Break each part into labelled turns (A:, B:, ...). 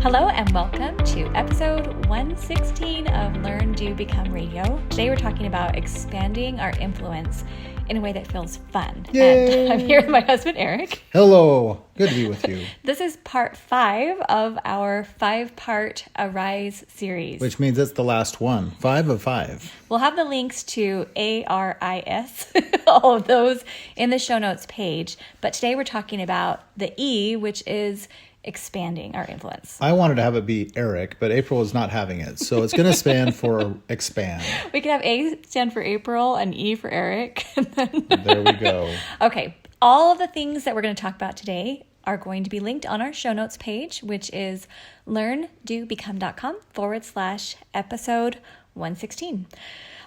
A: Hello and welcome to episode 116 of LearnDoBecome Radio. Today we're talking about expanding our influence in a way that feels fun.
B: Yay!
A: And I'm here with my husband, Eric.
B: Hello. Good to be with you.
A: This is part 5 of our 5-part Arise series.
B: Which means it's the last one. 5 of 5.
A: We'll have the links to ARIS, all of those in the show notes page. But today we're talking about the E, which is expanding our influence.
B: I wanted to have it be Eric, but April is not having it. So it's going to stand for expand.
A: We could have A stand for April and E for Eric.
B: There we go.
A: Okay. All of the things that we're going to talk about today are going to be linked on our show notes page, which is LearnDoBecome.com/episode 116.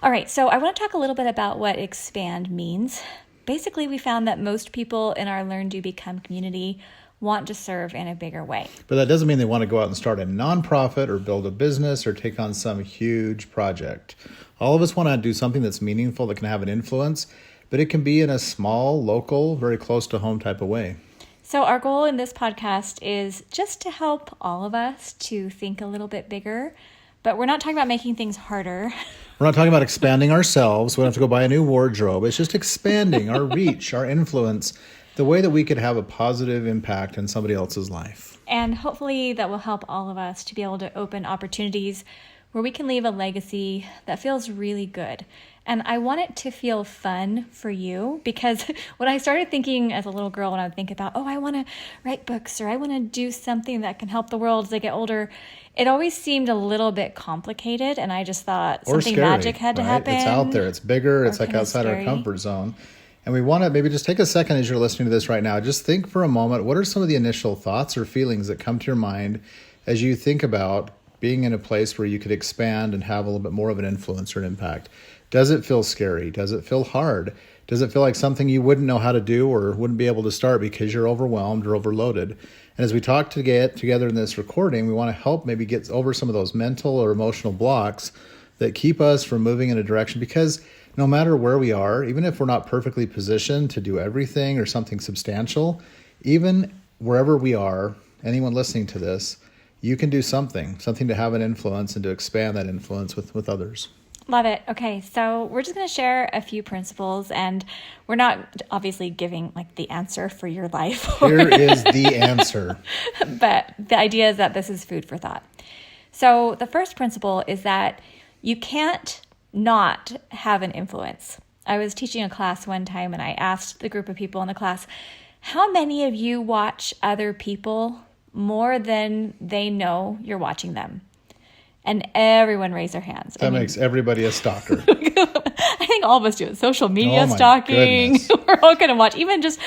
A: All right. So I want to talk a little bit about what expand means. Basically, we found that most people in our Learn, Do, Become community want to serve in a bigger way.
B: But that doesn't mean they want to go out and start a nonprofit or build a business or take on some huge project. All of us want to do something that's meaningful, that can have an influence, but it can be in a small, local, very close to home type of way.
A: So our goal in this podcast is just to help all of us to think a little bit bigger, but we're not talking about making things harder.
B: We're not talking about expanding ourselves. We don't have to go buy a new wardrobe. It's just expanding our reach, our influence, the way that we could have a positive impact in somebody else's life.
A: And hopefully that will help all of us to be able to open opportunities where we can leave a legacy that feels really good. And I want it to feel fun for you, because when I started thinking as a little girl, when I would think about, I want to write books or I want to do something that can help the world as I get older, it always seemed a little bit complicated. And I just thought something
B: scary,
A: magic had to happen.
B: It's out there. It's bigger. It's like outside our comfort zone. And we want to maybe just take a second as you're listening to this right now. Just think for a moment, what are some of the initial thoughts or feelings that come to your mind as you think about being in a place where you could expand and have a little bit more of an influence or an impact? Does it feel scary? Does it feel hard? Does it feel like something you wouldn't know how to do or wouldn't be able to start because you're overwhelmed or overloaded? And as we talk to get together in this recording, we want to help maybe get over some of those mental or emotional blocks that keep us from moving in a direction, because no matter where we are, even if we're not perfectly positioned to do everything or something substantial, even wherever we are, anyone listening to this, you can do something to have an influence and to expand that influence with others.
A: Love it. Okay, so we're just going to share a few principles, and we're not obviously giving like the answer for your life.
B: Here is the answer.
A: But the idea is that this is food for thought. So the first principle is that you can't not have an influence. I was teaching a class one time and I asked the group of people in the class, how many of you watch other people more than they know you're watching them? And everyone raised their hands.
B: That makes everybody a stalker.
A: I think all of us do it. Social media stalking. We're all going to watch, even just,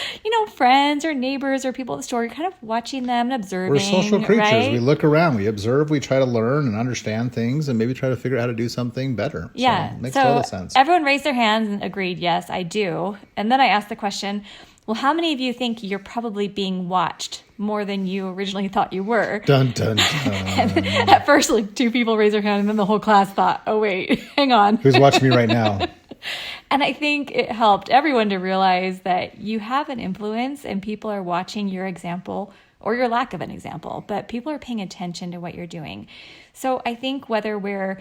A: friends or neighbors or people at the store. You're kind of watching them and observing.
B: We're social creatures.
A: Right?
B: We look around, we observe, we try to learn and understand things and maybe try to figure out how to do something better.
A: Yeah.
B: So it makes total sense.
A: Everyone raised their hands and agreed, yes, I do. And then I asked the question, well, how many of you think you're probably being watched more than you originally thought you were?
B: Dun, dun, dun.
A: And at first, 2 people raised their hand, and then the whole class thought, oh, wait, hang on.
B: Who's watching me right now?
A: And I think it helped everyone to realize that you have an influence and people are watching your example or your lack of an example, but people are paying attention to what you're doing. So I think whether we're,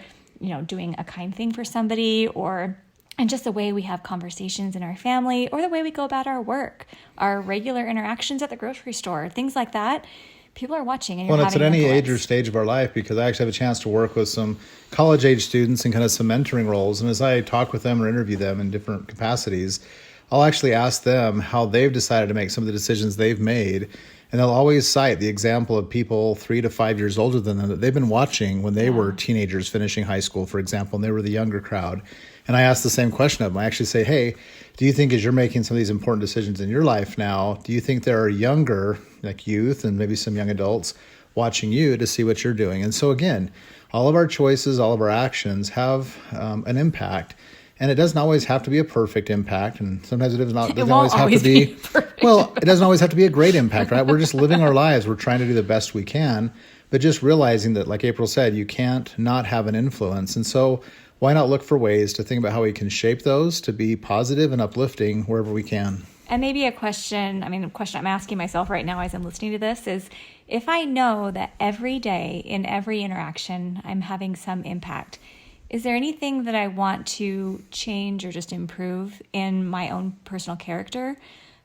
A: doing a kind thing for somebody and just the way we have conversations in our family or the way we go about our work, our regular interactions at the grocery store, things like that, people are watching and you're having
B: it's at any
A: influence.
B: age or stage of our life, because I actually have a chance to work with some college-age students in kind of some mentoring roles. And as I talk with them or interview them in different capacities, I'll actually ask them how they've decided to make some of the decisions they've made. And they'll always cite the example of people 3 to 5 years older than them that they've been watching when they were teenagers finishing high school, for example, and they were the younger crowd. And I ask the same question of them. I actually say, hey, do you think as you're making some of these important decisions in your life now, do you think there are younger, like youth and maybe some young adults watching you to see what you're doing? And so again, all of our choices, all of our actions have an impact. And it doesn't always have to be a perfect impact. And sometimes it doesn't always have to be well, it doesn't always have to be a great impact, right? We're just living our lives. We're trying to do the best we can, but just realizing that, like April said, you can't not have an influence. And so why not look for ways to think about how we can shape those to be positive and uplifting wherever we can?
A: And maybe a question I'm asking myself right now as I'm listening to this is, if I know that every day in every interaction I'm having some impact, is there anything that I want to change or just improve in my own personal character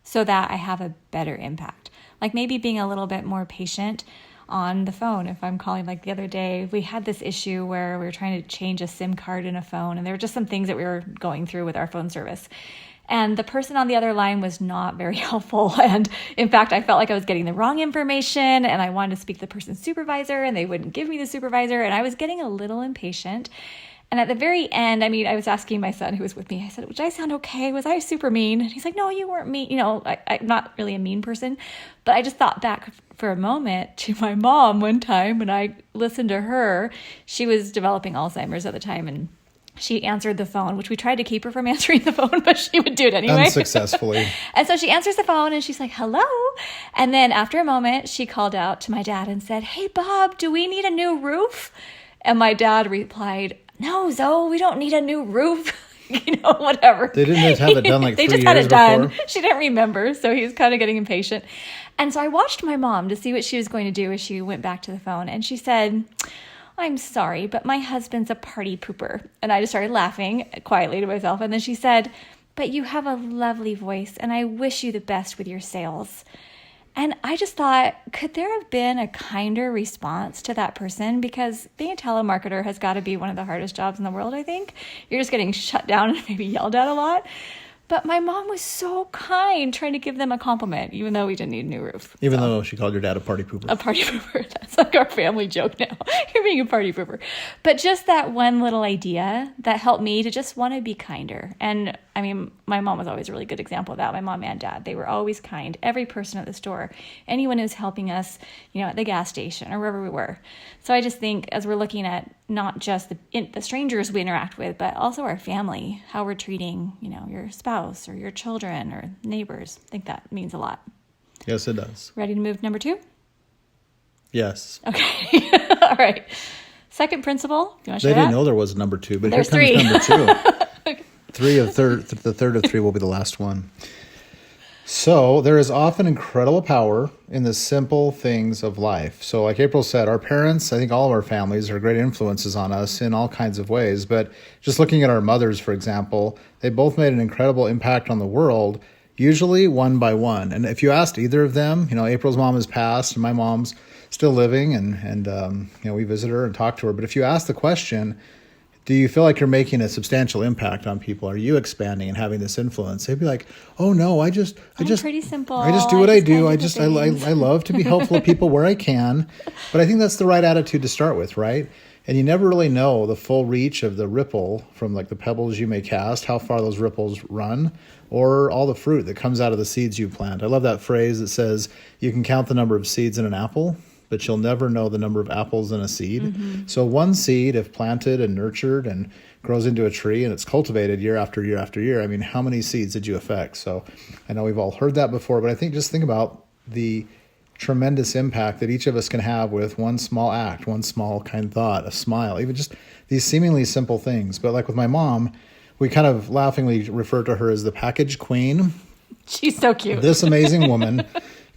A: so that I have a better impact? Like maybe being a little bit more patient on the phone. If I'm calling, like the other day, we had this issue where we were trying to change a SIM card in a phone, and there were just some things that we were going through with our phone service. And the person on the other line was not very helpful. And in fact, I felt like I was getting the wrong information, and I wanted to speak to the person's supervisor, and they wouldn't give me the supervisor, and I was getting a little impatient. And at the very end, I was asking my son who was with me, I said, did I sound okay? Was I super mean? And he's like, no, you weren't mean. I'm not really a mean person. But I just thought back for a moment to my mom one time when I listened to her. She was developing Alzheimer's at the time, and she answered the phone, which we tried to keep her from answering the phone, but she would do it anyway.
B: Unsuccessfully.
A: And so she answers the phone and she's like, hello. And then after a moment, she called out to my dad and said, hey, Bob, do we need a new roof? And my dad replied, no, Zoe, we don't need a new roof. Whatever.
B: They didn't just have it done like 3 years before?
A: They just had it done. She didn't remember, so he was kind of getting impatient. And so I watched my mom to see what she was going to do as she went back to the phone. And she said, I'm sorry, but my husband's a party pooper. And I just started laughing quietly to myself. And then she said, but you have a lovely voice, and I wish you the best with your sales. And I just thought, could there have been a kinder response to that person? Because being a telemarketer has got to be one of the hardest jobs in the world, I think. You're just getting shut down and maybe yelled at a lot. But my mom was so kind, trying to give them a compliment, even though we didn't need a new roof.
B: Even though she called your dad a party pooper.
A: A party pooper. That's like our family joke now. You're being a party pooper. But just that one little idea that helped me to just want to be kinder. And my mom was always a really good example of that. My mom and dad, they were always kind. Every person at the store, anyone who was helping us, at the gas station or wherever we were. So I just think as we're looking at not just the strangers we interact with, but also our family, how we're treating, your spouse or your children or neighbors, I think that means a lot.
B: Yes, it does.
A: Ready to move to number 2?
B: Yes.
A: Okay. All right. Second principle. You want to share
B: They didn't
A: that?
B: know there was a number 2, but
A: There's
B: here comes
A: 3.
B: number 2. The third of 3 will be the last one. So there is often incredible power in the simple things of life. So like April said, our parents, I think all of our families are great influences on us in all kinds of ways. But just looking at our mothers, for example, they both made an incredible impact on the world, usually one by one. And if you asked either of them, April's mom has passed and my mom's still living and we visit her and talk to her. But if you ask the question, do you feel like you're making a substantial impact on people? Are you expanding and having this influence? They'd be like, "Oh no, I'm
A: pretty simple.
B: I just do what I do. I love to be helpful to people where I can." But I think that's the right attitude to start with, right? And you never really know the full reach of the ripple from like the pebbles you may cast, how far those ripples run, or all the fruit that comes out of the seeds you plant. I love that phrase that says you can count the number of seeds in an apple, but you'll never know the number of apples in a seed. Mm-hmm. So one seed, if planted and nurtured and grows into a tree and it's cultivated year after year after year, how many seeds did you affect? So I know we've all heard that before, but I think just think about the tremendous impact that each of us can have with one small act, one small kind thought, a smile, even just these seemingly simple things. But like with my mom, we kind of laughingly refer to her as the package queen.
A: She's so cute.
B: This amazing woman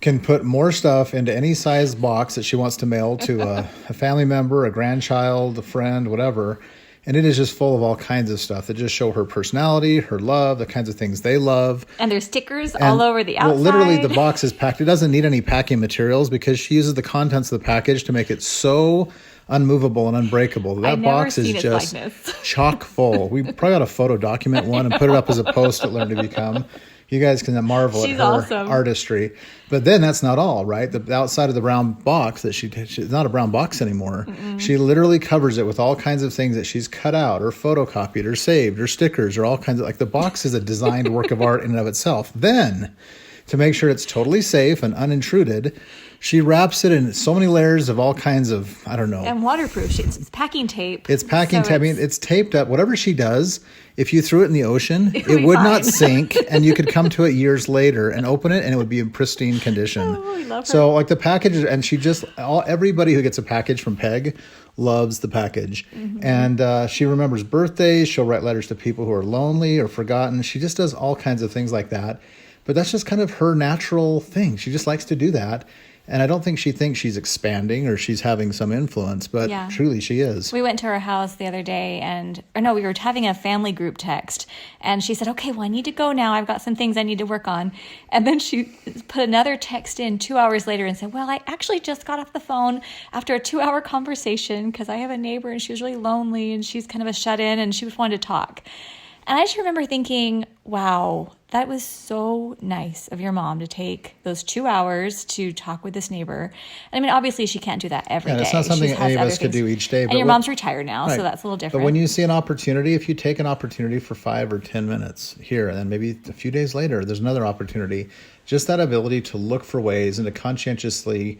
B: can put more stuff into any size box that she wants to mail to a family member, a grandchild, a friend, whatever. And it is just full of all kinds of stuff that just show her personality, her love, the kinds of things they love.
A: And there's stickers all over the outside.
B: Well, literally the box is packed. It doesn't need any packing materials because she uses the contents of the package to make it so unmovable and unbreakable. That box is just chock full. We probably ought to photo document one and put it up as a post at LearnDoBecome. You guys can marvel at her
A: awesome.
B: Artistry. But then that's not all, right? The outside of the brown box that it's not a brown box anymore. Mm-mm. She literally covers it with all kinds of things that she's cut out or photocopied or saved or stickers or all kinds of, like the box is a designed work of art in and of itself. Then, to make sure it's totally safe and unintruded, she wraps it in so many layers of all kinds of, I don't know.
A: And waterproof. It's packing tape.
B: It's packing tape. It's taped up. Whatever she does, if you threw it in the ocean, it would not sink. And you could come to it years later and open it and it would be in pristine condition.
A: Oh, we love her.
B: So like the package, and everybody who gets a package from Peg loves the package. Mm-hmm. And she remembers birthdays. She'll write letters to people who are lonely or forgotten. She just does all kinds of things like that. But that's just kind of her natural thing. She just likes to do that. And I don't think she thinks she's expanding or she's having some influence, but truly she is.
A: We went to her house the other day we were having a family group text, and she said, okay, well, I need to go now. I've got some things I need to work on. And then she put another text in 2 hours later and said, well, I actually just got off the phone after a 2-hour conversation because I have a neighbor and she was really lonely and she's kind of a shut-in and she just wanted to talk. And I just remember thinking, wow, that was so nice of your mom to take those 2 hours to talk with this neighbor. And I mean, obviously she can't do that every day.
B: It's not something any of us could do each day.
A: And your mom's retired now, so that's a little different.
B: But when you see an opportunity, if you take an opportunity for 5 or 10 minutes here, and then maybe a few days later, there's another opportunity, just that ability to look for ways and to conscientiously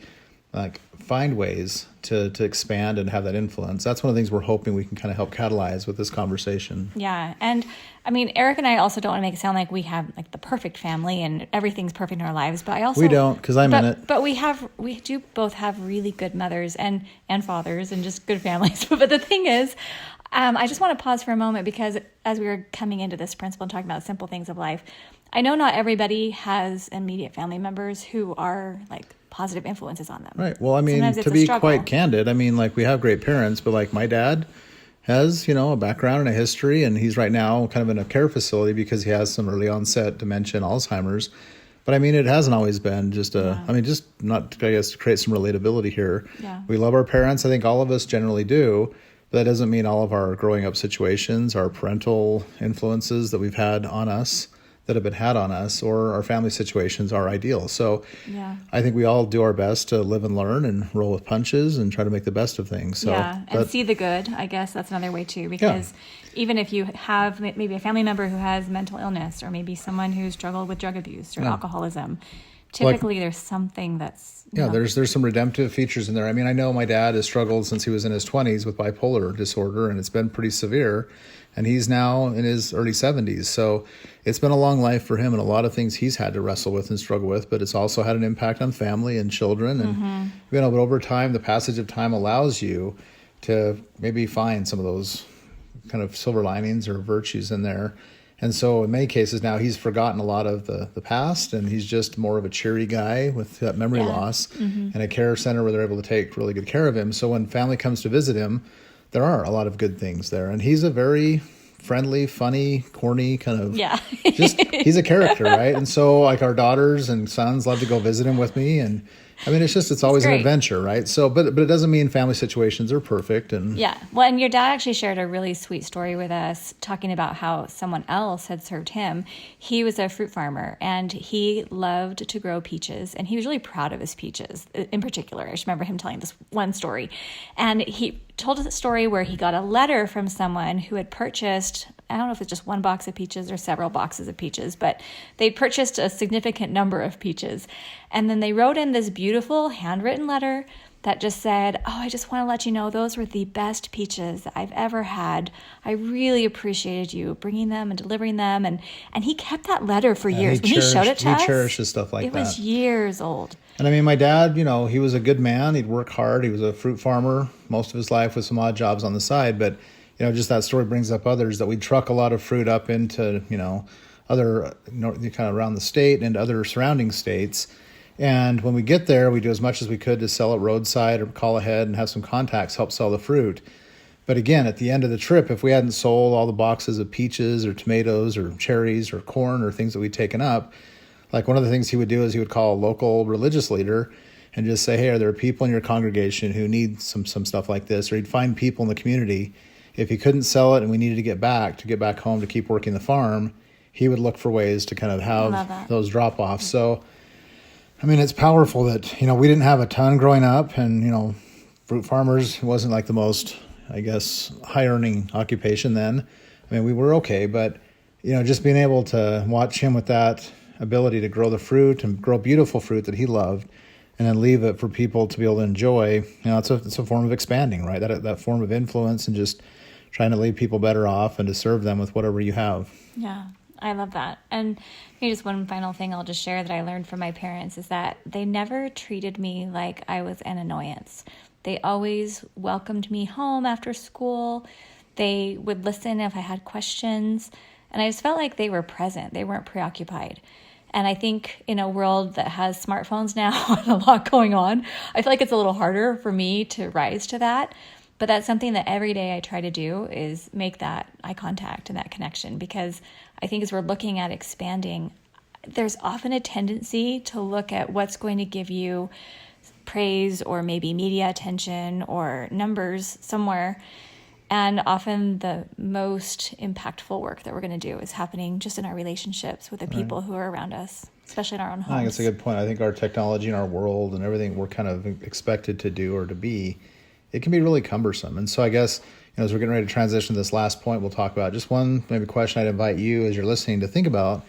B: find ways to expand and have that influence. That's one of the things we're hoping we can kind of help catalyze with this conversation.
A: Yeah. And I mean, Eric and I also don't want to make it sound like we have like the perfect family and everything's perfect in our lives, but
B: we don't, because I'm in it.
A: But we do both have really good mothers and fathers and just good families. But the thing is, I just want to pause for a moment because as we were coming into this principle and talking about simple things of life, I know not everybody has immediate family members who are like positive influences on them.
B: Right. Well, I mean, to be quite candid, I mean, like we have great parents, but like my dad has, a background and a history, and he's right now kind of in a care facility because he has some early onset dementia and Alzheimer's. But I mean, it hasn't always been just just not, I guess, to create some relatability here. Yeah. We love our parents. I think all of us generally do. But that doesn't mean all of our growing up situations, our parental influences that we've had on us, that have been had on us, or our family situations are ideal. So I think we all do our best to live and learn and roll with punches and try to make the best of things. So
A: and see the good. I guess that's another way too, because even if you have maybe a family member who has mental illness or maybe someone who struggled with drug abuse or alcoholism, typically there's something that's...
B: there's some redemptive features in there. I mean, I know my dad has struggled since he was in his 20s with bipolar disorder, and it's been pretty severe. And he's now in his early 70s. So it's been a long life for him and a lot of things he's had to wrestle with and struggle with, but it's also had an impact on family and children. And, but over time, the passage of time allows you to maybe find some of those kind of silver linings or virtues in there. And so in many cases now he's forgotten a lot of the past, and he's just more of a cheery guy with that memory loss and a care center where they're able to take really good care of him. So when family comes to visit him, there are a lot of good things there. And he's a very friendly, funny, corny kind of, he's a character, right? And so like our daughters and sons love to go visit him with me. And I mean, it's always an adventure, right? So, but it doesn't mean family situations are perfect. And
A: well, and your dad actually shared a really sweet story with us talking about how someone else had served him. He was a fruit farmer and he loved to grow peaches, and he was really proud of his peaches in particular. I just remember him telling this one story, and he told us a story where he got a letter from someone who had purchased, I don't know if it's just one box of peaches or several boxes of peaches, but they purchased a significant number of peaches. And then they wrote in this beautiful handwritten letter that just said, oh, I just want to let you know those were the best peaches that I've ever had. I really appreciated you bringing them and delivering them. And he kept that letter for years. When he showed it to us,
B: he cherishes stuff like that.
A: It was years old.
B: And I mean, my dad, he was a good man. He'd work hard. He was a fruit farmer most of his life with some odd jobs on the side. But, just that story brings up others that we'd truck a lot of fruit up into, other, kind of around the state and other surrounding states. And when we get there, we do as much as we could to sell it roadside or call ahead and have some contacts help sell the fruit. But again, at the end of the trip, if we hadn't sold all the boxes of peaches or tomatoes or cherries or corn or things that we'd taken up, like one of the things he would do is he would call a local religious leader and just say, hey, are there people in your congregation who need some stuff like this? Or he'd find people in the community. If he couldn't sell it and we needed to get back home to keep working the farm, he would look for ways to kind of have those drop-offs. So, I mean, it's powerful that, we didn't have a ton growing up, and, fruit farmers wasn't like the most, I guess, high-earning occupation then. I mean, we were okay, but, just being able to watch him with that ability to grow the fruit and grow beautiful fruit that he loved, and then leave it for people to be able to enjoy, it's a form of expanding, right? That form of influence and just trying to leave people better off and to serve them with whatever you have.
A: Yeah, I love that. And maybe just one final thing I'll just share that I learned from my parents is that they never treated me like I was an annoyance. They always welcomed me home after school. They would listen if I had questions. And I just felt like they were present. They weren't preoccupied. And I think in a world that has smartphones now and a lot going on, I feel like it's a little harder for me to rise to that. But that's something that every day I try to do, is make that eye contact and that connection, because I think as we're looking at expanding, there's often a tendency to look at what's going to give you praise or maybe media attention or numbers somewhere. And often the most impactful work that we're going to do is happening just in our relationships with the people who are around us, especially in our own homes.
B: I think that's a good point. I think our technology and our world and everything we're kind of expected to do or to be, it can be really cumbersome. And so I guess, as we're getting ready to transition to this last point, we'll talk about just one maybe question I'd invite you as you're listening to think about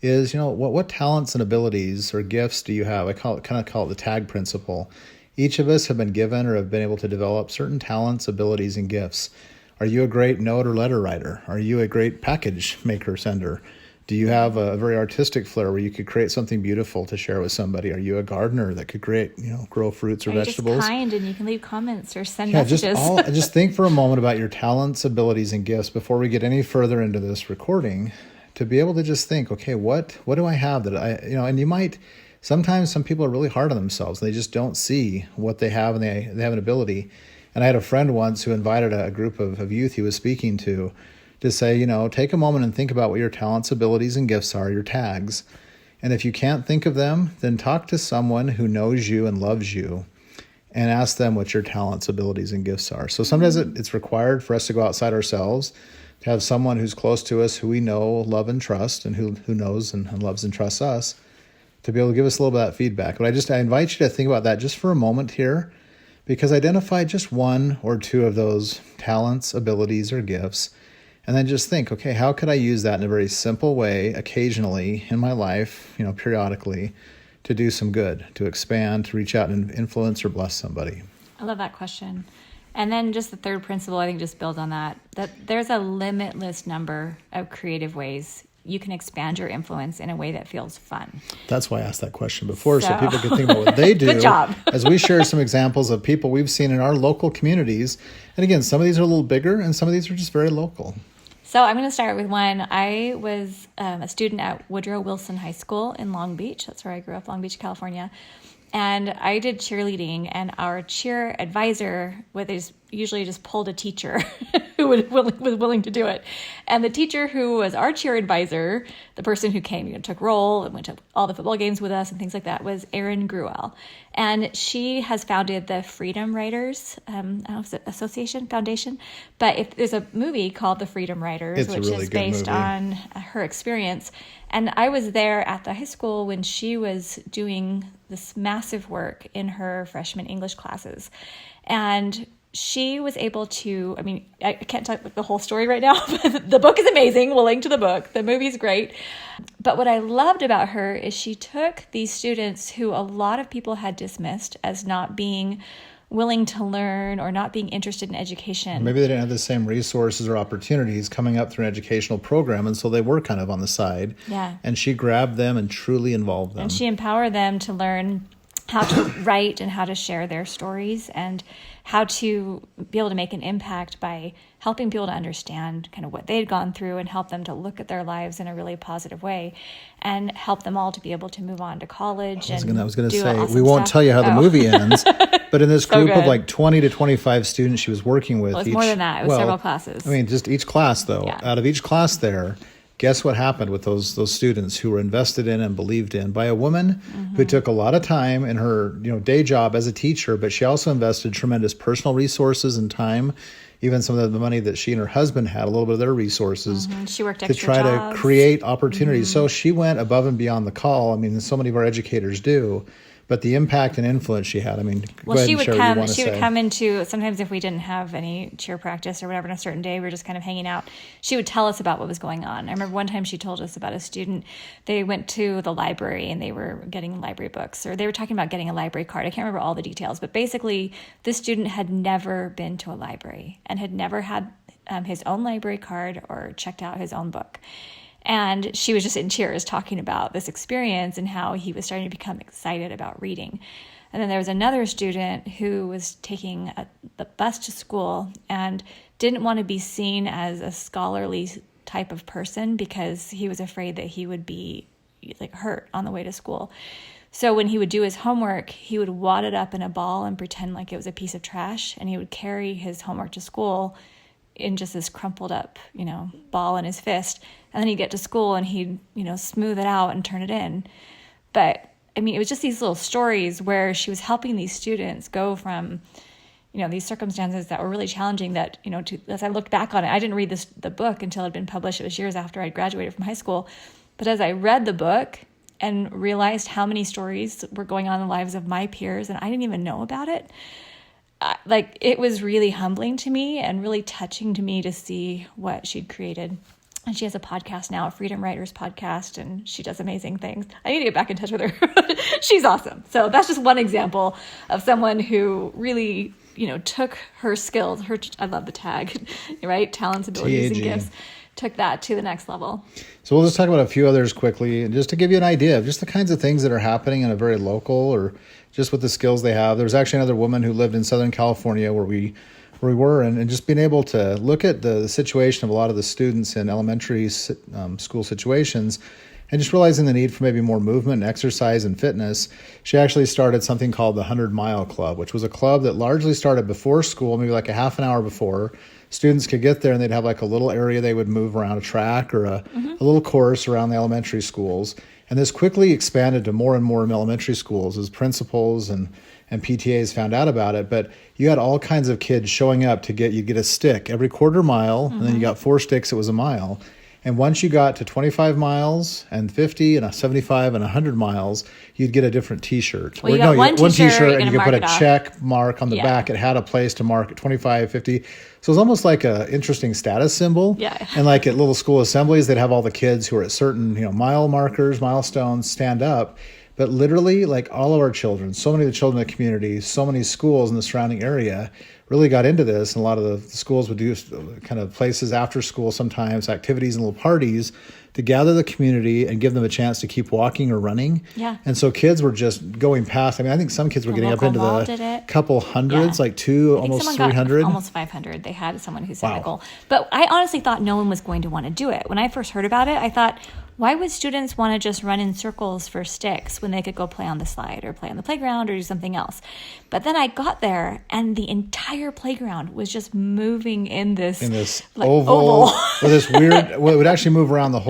B: is, what talents and abilities or gifts do you have? I call it the tag principle. Each of us have been given or have been able to develop certain talents, abilities, and gifts. Are you a great note or letter writer? Are you a great package maker sender? Do you have a very artistic flair where you could create something beautiful to share with somebody? Are you a gardener that could grow fruits or vegetables?
A: Just kind and you can leave comments or send messages.
B: Just think for a moment about your talents, abilities, and gifts before we get any further into this recording, to be able to just think, okay, what do I have that and you might. Sometimes some people are really hard on themselves. They just don't see what they have, and they have an ability. And I had a friend once who invited a group of youth he was speaking to say, take a moment and think about what your talents, abilities, and gifts are, your tags. And if you can't think of them, then talk to someone who knows you and loves you and ask them what your talents, abilities, and gifts are. So sometimes it's required for us to go outside ourselves, to have someone who's close to us, who we know, love, and trust, and who knows and loves and trusts us, to be able to give us a little bit of that feedback. But I invite you to think about that just for a moment here, because identify just one or two of those talents, abilities, or gifts, and then just think, okay, how could I use that in a very simple way occasionally in my life, periodically, to do some good, to expand, to reach out and influence or bless somebody?
A: I love that question. And then just the third principle, I think, just builds on that there's a limitless number of creative ways you can expand your influence in a way that feels fun.
B: That's why I asked that question before, so people can think about what they do.
A: Good job.
B: As we share some examples of people we've seen in our local communities. And again, some of these are a little bigger and some of these are just very local.
A: So I'm going to start with one. I was a student at Woodrow Wilson High School in Long Beach. That's where I grew up, Long Beach, California. And I did cheerleading, and our cheer advisor usually just pulled a teacher who was willing to do it. And the teacher who was our cheer advisor, the person who came, took roll and went to all the football games with us and things like that, was Erin Gruel. And she has founded the Freedom Writers, I don't know if it's Association, Foundation, but there's a movie called The Freedom Writers, which is based on her experience. And I was there at the high school when she was doing this massive work in her freshman English classes. And she was able to, I can't talk the whole story right now, but the book is amazing. We'll link to the book. The movie's great. But what I loved about her is she took these students who a lot of people had dismissed as not being willing to learn or not being interested in education.
B: Maybe they didn't have the same resources or opportunities coming up through an educational program, and so they were kind of on the side.
A: Yeah.
B: And she grabbed them and truly involved them.
A: And she empowered them to learn how to write and how to share their stories and how to be able to make an impact by helping people to understand kind of what they'd gone through and help them to look at their lives in a really positive way and help them all to be able to move on to college. I was going to say,
B: we won't tell you how the movie ends, but in this group of like 20 to 25 students she was working with.
A: Well, it was more than that. It was several classes.
B: Just each class, though. Yeah. Out of each class there, guess what happened with those students who were invested in and believed in by a woman who took a lot of time in her day job as a teacher, but she also invested tremendous personal resources and time, even some of the money that she and her husband had, a little bit of their resources.
A: She worked
B: extra to try
A: jobs.
B: To create opportunities. So she went above and beyond the call. So many of our educators do. But the impact and influence she had,
A: she would come into, sometimes if we didn't have any cheer practice or whatever on a certain day, we were just kind of hanging out, she would tell us about what was going on. I remember one time she told us about a student, they went to the library and they were getting library books, or they were talking about getting a library card. I can't remember all the details, but basically this student had never been to a library and had never had his own library card or checked out his own book. And she was just in tears talking about this experience and how he was starting to become excited about reading. And then there was another student who was taking the bus to school and didn't want to be seen as a scholarly type of person because he was afraid that he would be like hurt on the way to school. So when he would do his homework, he would wad it up in a ball and pretend like it was a piece of trash, and he would carry his homework to school in just this crumpled up, ball in his fist. And then he'd get to school and he'd, smooth it out and turn it in. But I mean, it was just these little stories where she was helping these students go from, these circumstances that were really challenging that, as I looked back on it, I didn't read the book until it had been published. It was years after I'd graduated from high school. But as I read the book and realized how many stories were going on in the lives of my peers, and I didn't even know about it, it was really humbling to me and really touching to me to see what she'd created. And she has a podcast now, a Freedom Writers podcast, and she does amazing things. I need to get back in touch with her. She's awesome. So that's just one example of someone who really, took her skills, I love the tag, right? Talents, abilities,
B: TAG.
A: and gifts. Took that to the next level.
B: So we'll just talk about a few others quickly, and just to give you an idea of just the kinds of things that are happening in a very local or just with the skills they have. There was actually another woman who lived in Southern California where we were, and just being able to look at the situation of a lot of the students in elementary school situations and just realizing the need for maybe more movement and exercise and fitness. She actually started something called the 100 Mile Club, which was a club that largely started before school, maybe like a half an hour before. Students could get there and they'd have like a little area they would move around, a track or a little course around the elementary schools. And this quickly expanded to more and more elementary schools as principals and PTAs found out about it. But you had all kinds of kids showing up to you'd get a stick every quarter mile, and then you got 4 sticks, it was a mile. And once you got to 25 miles and 50 and 75 and 100 miles, you'd get a different T-shirt.
A: Well, you got one T-shirt
B: and you could put a check mark on the back. It had a place to mark at 25, 50. So it was almost like an interesting status symbol.
A: Yeah.
B: And like at little school assemblies, they'd have all the kids who are at certain, mile markers, milestones, stand up. But literally, like all of our children, so many of the children in the community, so many schools in the surrounding area really got into this. And a lot of the schools would do kind of places after school, sometimes activities and little parties to gather the community and give them a chance to keep walking or running.
A: Yeah.
B: And so kids were just going past. I mean, I think some kids were getting up into the couple hundreds, like almost 300.
A: Almost 500. They had someone who set a goal. But I honestly thought no one was going to want to do it. When I first heard about it, I thought, why would students want to just run in circles for sticks when they could go play on the slide or play on the playground or do something else? But then I got there and the entire playground was just moving in this oval.
B: With this weird, it would actually move around the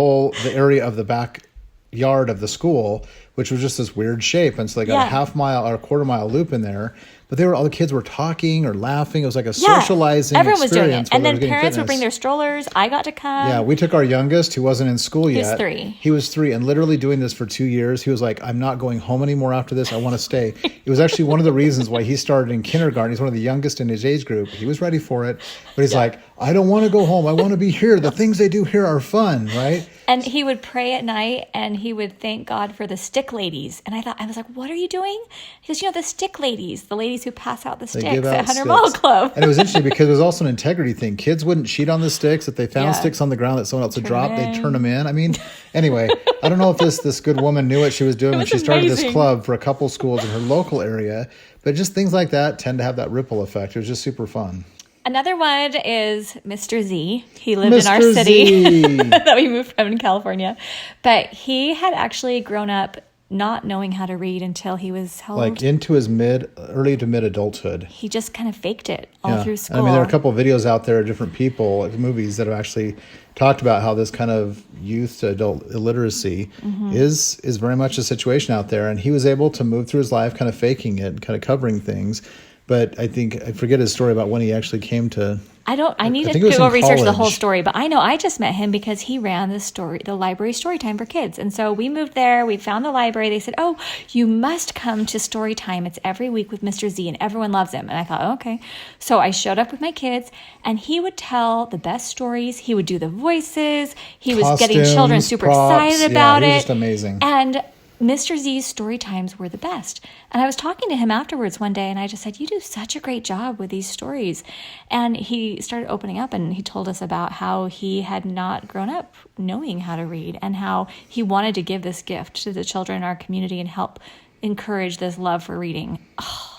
B: area of the backyard of the school, which was just this weird shape. And so they got a half mile or a quarter mile loop in there. But all the kids were talking or laughing. It was like a socializing
A: everyone was doing
B: experience.
A: it. And then parents would bring their strollers. I got to come.
B: Yeah, we took our youngest, who wasn't in school yet.
A: He was 3.
B: He was 3 and literally doing this for 2 years. He was like, I'm not going home anymore after this. I want to stay. It was actually one of the reasons why he started in kindergarten. He's one of the youngest in his age group. He was ready for it. But he's like, I don't want to go home. I want to be here. The things they do here are fun, right?
A: And he would pray at night and he would thank God for the stick ladies. And I was like, what are you doing? He goes, the stick ladies, the ladies who pass out the sticks at 100 Mile Club.
B: And it was interesting because it was also an integrity thing. Kids wouldn't cheat on the sticks. If they found sticks on the ground that someone else had dropped, they'd turn them in. I mean, anyway, I don't know if this good woman knew what she was doing when she started this club for a couple schools in her local area. But just things like that tend to have that ripple effect. It was just super fun.
A: Another one is Mr. Z. He lived in our city that we moved from in California. But he had actually grown up not knowing how to read until he was
B: into his early to mid adulthood.
A: He just kind of faked it all through school.
B: I mean, there are a couple of videos out there of different people, like movies that have actually talked about how this kind of youth to adult illiteracy is very much a situation out there. And he was able to move through his life kind of faking it, kind of covering things. But I forget his story about when he actually came to. I need to go research the whole story, but I know I just met him because he ran the library story time for kids. And so we moved there, we found the library. They said, oh, you must come to story time. It's every week with Mr. Z and everyone loves him. And I thought, oh, okay. So I showed up with my kids and he would tell the best stories. He would do the voices. He was getting children super excited about it. He was just amazing.
A: And Mr. Z's story times were the best. And I was talking to him afterwards one day and I just said, you do such a great job with these stories. And he started opening up and he told us about how he had not grown up knowing how to read and how he wanted to give this gift to the children in our community and help encourage this love for reading.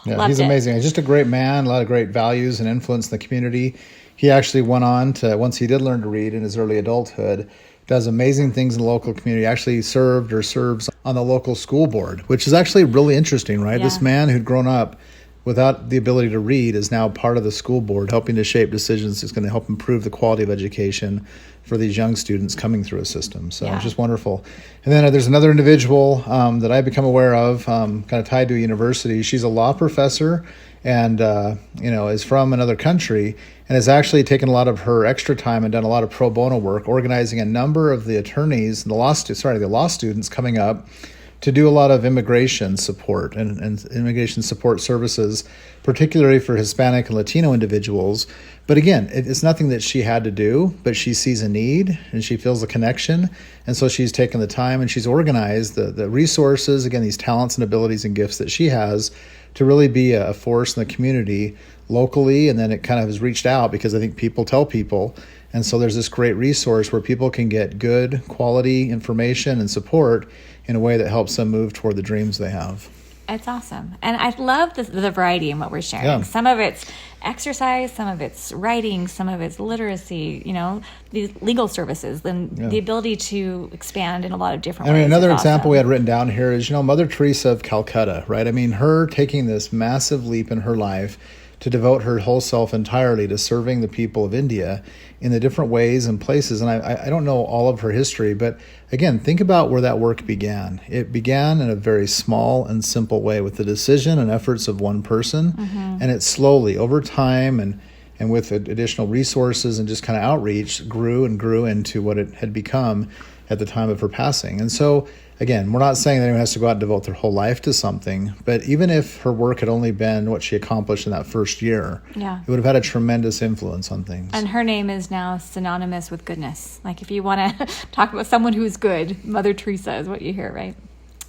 B: He's amazing. He's just a great man, a lot of great values and influence in the community. He actually went on to, once he did learn to read in his early adulthood, does amazing things in the local community, actually served or serves on the local school board, which is actually really interesting, right?
A: Yeah.
B: This man who'd grown up without the ability to read is now part of the school board, helping to shape decisions that's going to help improve the quality of education for these young students coming through a system. So it's just wonderful. And then there's another individual that I've become aware of, kind of tied to a university. She's a law professor and is from another country, and has actually taken a lot of her extra time and done a lot of pro bono work, organizing a number of the attorneys, the law students coming up to do a lot of immigration support and immigration support services, particularly for Hispanic and Latino individuals. But again, it's nothing that she had to do, but she sees a need and she feels a connection. And so she's taken the time and she's organized the resources, again, these talents and abilities and gifts that she has to really be a force in the community locally. And then it kind of has reached out because I think people tell people. And so there's this great resource where people can get good quality information and support in a way that helps them move toward the dreams they have.
A: It's awesome. And I love the variety in what we're sharing.
B: Yeah.
A: Some of it's exercise, some of it's writing, some of it's literacy, these legal services, then the ability to expand in a lot of different ways.
B: Another example we had written down here is, Mother Teresa of Calcutta, right? I mean, her taking this massive leap in her life to devote her whole self entirely to serving the people of India in the different ways and places. And I don't know all of her history, but again, think about where that work began. It began in a very small and simple way with the decision and efforts of one person. And it slowly, over time and with additional resources and just kind of outreach, grew and grew into what it had become at the time of her passing. And so, again, we're not saying that anyone has to go out and devote their whole life to something, but even if her work had only been what she accomplished in that first year, it would have had a tremendous influence on things.
A: And her name is now synonymous with goodness. Like if you want to talk about someone who's good, Mother Teresa is what you hear, right?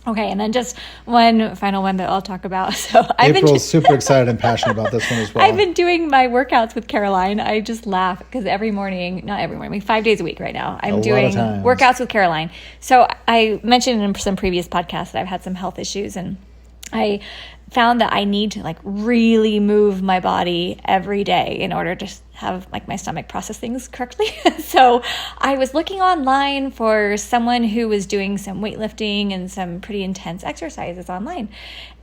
A: Okay, and then just one final one that I'll talk about. So
B: April's super excited and passionate about this one as well.
A: I've been doing my workouts with Caroline. I just laugh because not every morning, 5 days a week right now, I'm doing workouts with Caroline. So I mentioned in some previous podcasts that I've had some health issues, and I found that I need to really move my body every day in order to have my stomach process things correctly. So I was looking online for someone who was doing some weightlifting and some pretty intense exercises online.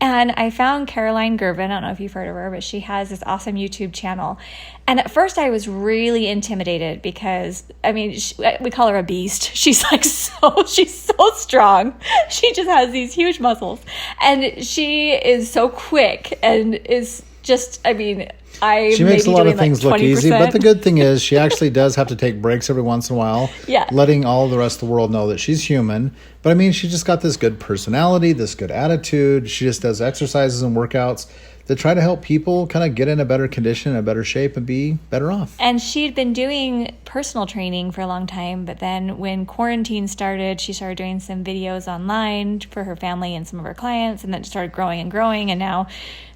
A: And I found Caroline Gervin. I don't know if you've heard of her, but she has this awesome YouTube channel. And at first I was really intimidated because, we call her a beast. She's she's so strong. She just has these huge muscles. And she is so quick and is just, she makes a lot of things look easy, but the good thing is she actually does have to take breaks every once in a while, letting all the rest of the world know that she's human. But she just got this good personality, this good attitude. She just does exercises and workouts that try to help people kind of get in a better condition, a better shape, and be better off. And she'd been doing personal training for a long time, but then when quarantine started, she started doing some videos online for her family and some of her clients, and then it started growing and growing. And now,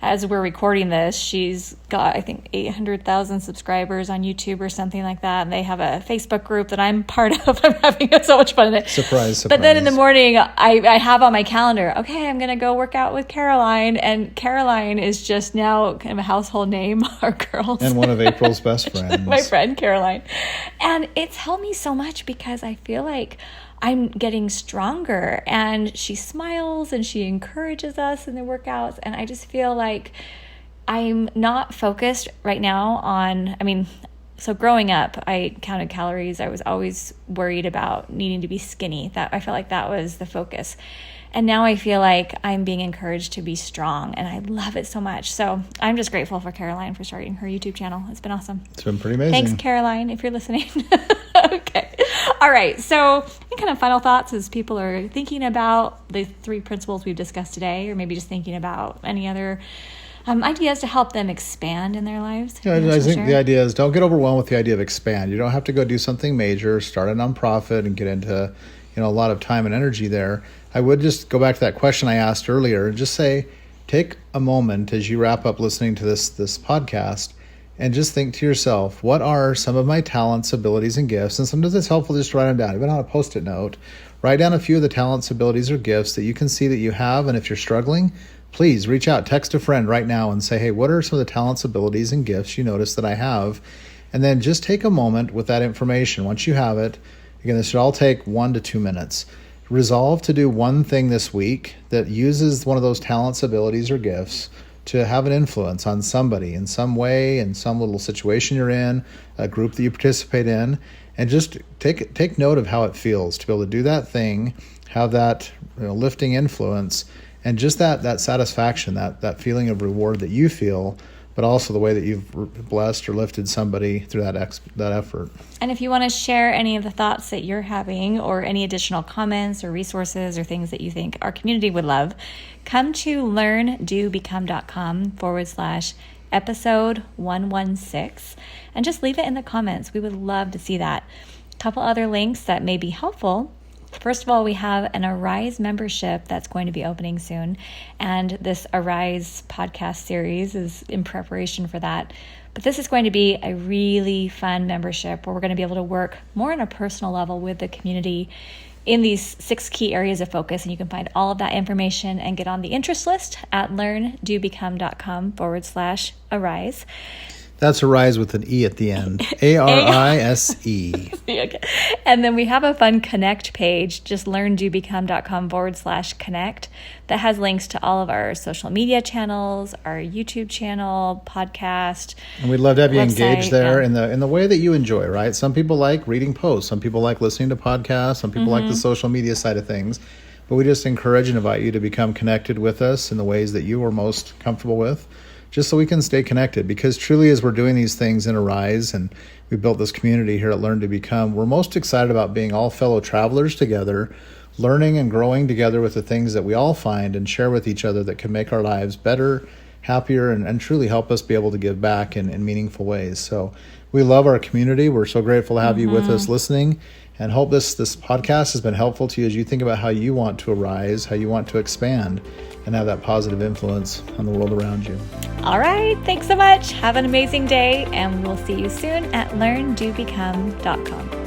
A: as we're recording this, she's got, I think, 800,000 subscribers on YouTube or something like that. And they have a Facebook group that I'm part of. I'm having so much fun in it.
B: Surprise.
A: But then in the morning, I have on my calendar, okay, I'm going to go work out with Caroline. And Caroline is just now kind of a household name, our girls.
B: And one of April's best friends.
A: My friend, Caroline. And it's helped me so much because I feel like I'm getting stronger, and she smiles and she encourages us in the workouts. And I just feel like I'm not focused right now on, so growing up, I counted calories. I was always worried about needing to be skinny. I felt like that was the focus. And now I feel like I'm being encouraged to be strong, and I love it so much. So I'm just grateful for Caroline for starting her YouTube channel. It's been awesome.
B: It's been pretty amazing.
A: Thanks, Caroline, if you're listening. Okay. All right. So any kind of final thoughts as people are thinking about the 3 principles we've discussed today, or maybe just thinking about any other ideas to help them expand in their lives?
B: Yeah, I think the idea is don't get overwhelmed with the idea of expand. You don't have to go do something major, start a nonprofit and get into a lot of time and energy there. I would just go back to that question I asked earlier and just say, take a moment as you wrap up listening to this podcast and just think to yourself, what are some of my talents, abilities, and gifts? And sometimes it's helpful just to write them down. Even on a Post-it note, write down a few of the talents, abilities, or gifts that you can see that you have. And if you're struggling, please reach out, text a friend right now and say, hey, what are some of the talents, abilities, and gifts you notice that I have? And then just take a moment with that information. Once you have it, Again, this should all take 1 to 2 minutes. Resolve to do one thing this week that uses one of those talents, abilities, or gifts to have an influence on somebody in some way, in some little situation you're in, a group that you participate in, and just take note of how it feels to be able to do that thing, have that lifting influence, and just that satisfaction, that feeling of reward that you feel, but also the way that you've blessed or lifted somebody through that effort.
A: And if you want to share any of the thoughts that you're having or any additional comments or resources or things that you think our community would love, come to LearnDoBecome.com/episode 116 and just leave it in the comments. We would love to see that. A couple other links that may be helpful. First of all, we have an Arise membership that's going to be opening soon, and this Arise podcast series is in preparation for that. But this is going to be a really fun membership where we're going to be able to work more on a personal level with the community in these 6 key areas of focus, and you can find all of that information and get on the interest list at LearnDoBecome.com/Arise.
B: That's Arise with an E at the end. ARISE.
A: Okay. And then we have a fun connect page, just LearnDoBecome.com/connect, that has links to all of our social media channels, our YouTube channel, podcast.
B: And we'd love to have you engaged there
A: yeah.
B: in the way that you enjoy, right? Some people like reading posts, some people like listening to podcasts, some people like the social media side of things. But we just encourage and invite you to become connected with us in the ways that you are most comfortable with, just so we can stay connected. Because truly, as we're doing these things in Arise and we built this community here at Learn to Become, we're most excited about being all fellow travelers together, learning and growing together with the things that we all find and share with each other that can make our lives better, happier, and truly help us be able to give back in meaningful ways. So we love our community. We're so grateful to have you with us listening, and hope this podcast has been helpful to you as you think about how you want to arise, how you want to expand, and have that positive influence on the world around you.
A: All right. Thanks so much. Have an amazing day, and we'll see you soon at LearnDoBecome.com.